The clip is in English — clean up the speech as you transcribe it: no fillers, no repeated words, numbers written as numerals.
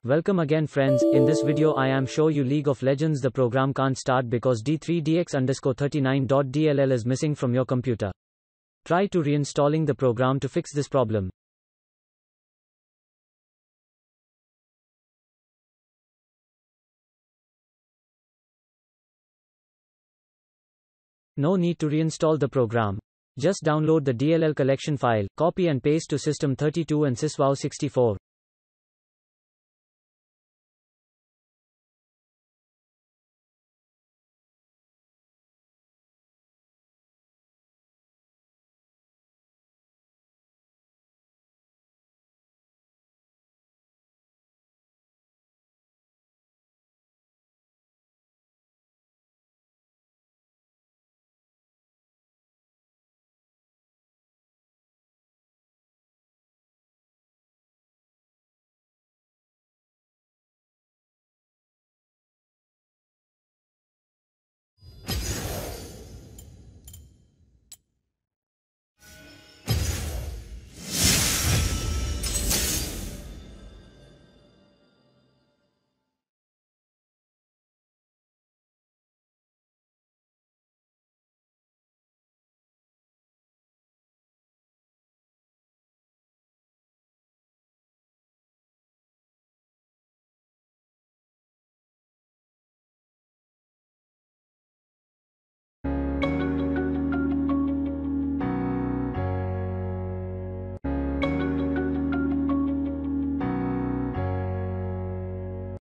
Welcome again friends. In this video I am show you League of Legends. The program can't start because d3dx_39.dll is missing from your computer. Try to reinstalling the program to fix this problem. No need to reinstall the program. Just download the DLL collection file, copy and paste to System32 and syswow64.